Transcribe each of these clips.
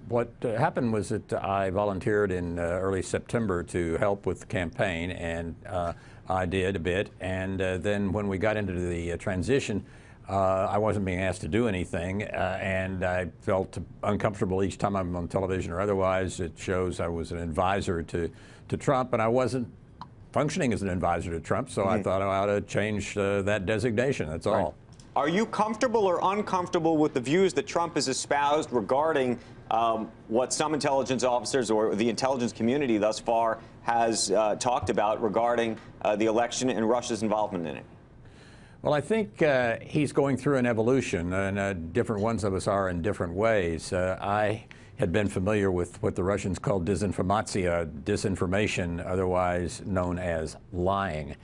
What happened was that I volunteered in early September to help with the campaign, and I did a bit. And then when we got into the transition, I wasn't being asked to do anything, and I felt uncomfortable each time I'm on television or otherwise. It shows I was an advisor to Trump, and I wasn't functioning as an advisor to Trump, so I thought I ought to change that designation. That's all. Right. Are you comfortable or uncomfortable with the views that Trump has espoused regarding what some intelligence officers or the intelligence community thus far has talked about regarding the election and Russia's involvement in it? Well, I think he's going through an evolution, and different ones of us are in different ways. I had been familiar with what the Russians call disinformatia, disinformation, otherwise known as lying,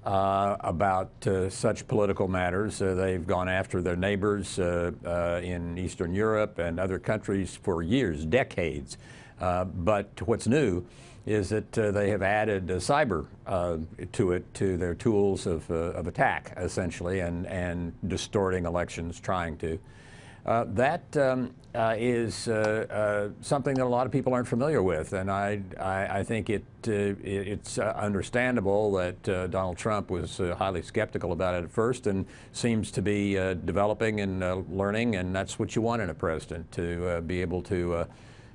about such political matters. They've gone after their neighbors in Eastern Europe and other countries for years, decades. But what's new is that they have added cyber to their tools of attack, essentially, and distorting elections, trying to. That is something that a lot of people aren't familiar with, and I think it's understandable that Donald Trump was highly skeptical about it at first, and seems to be developing and learning, and that's what you want in a president, to be able to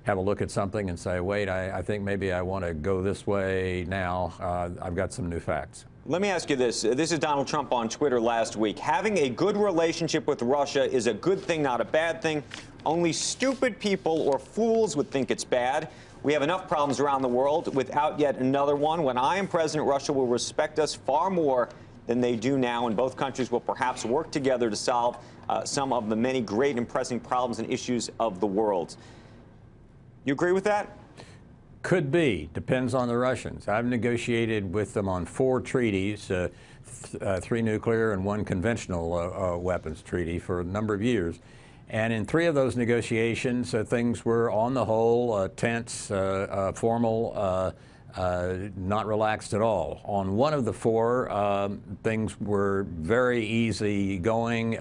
have a look at something and say, wait, I think maybe I want to go this way now. I've got some new facts. Let me ask you this. This is Donald Trump on Twitter last week. Having a good relationship with Russia is a good thing, not a bad thing. Only stupid people or fools would think it's bad. We have enough problems around the world without yet another one. When I am president, Russia will respect us far more than they do now, and both countries will perhaps work together to solve some of the many great and pressing problems and issues of the world. You agree with that? Could be. Depends on the Russians. I've negotiated with them on 4 treaties, 3 nuclear and 1 conventional weapons treaty for a number of years. And in 3 of those negotiations, things were, on the whole, tense, formal, not relaxed at all. On 1 of the 4, things were very easy going.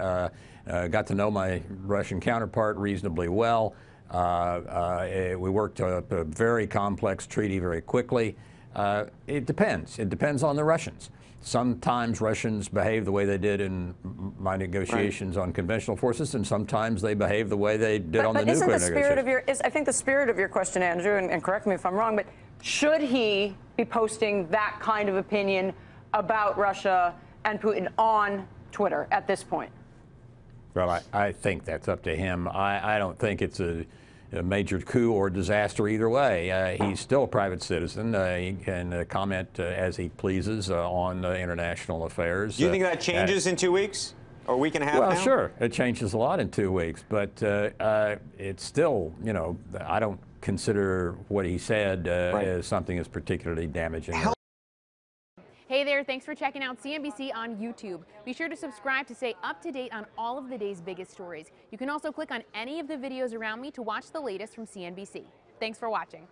Got to know my Russian counterpart reasonably well. We worked up a very complex treaty very quickly. It depends. It depends on the Russians. Sometimes Russians behave the way they did in my negotiations on conventional forces, and sometimes they behave the way they did on the nuclear negotiations. I think the spirit of your question, Andrew, and correct me if I'm wrong, but should he be posting that kind of opinion about Russia and Putin on Twitter at this point? Well, I think that's up to him. I don't think it's a major coup or disaster either way. He's still a private citizen. He can comment as he pleases on international affairs. Do you think that changes in 2 weeks or a week and a half now? Well, sure. It changes a lot in 2 weeks, but it's still, you know, I don't consider what he said as something that's particularly damaging. Hey there, thanks for checking out CNBC on YouTube. Be sure to subscribe to stay up to date on all of the day's biggest stories. You can also click on any of the videos around me to watch the latest from CNBC. Thanks for watching.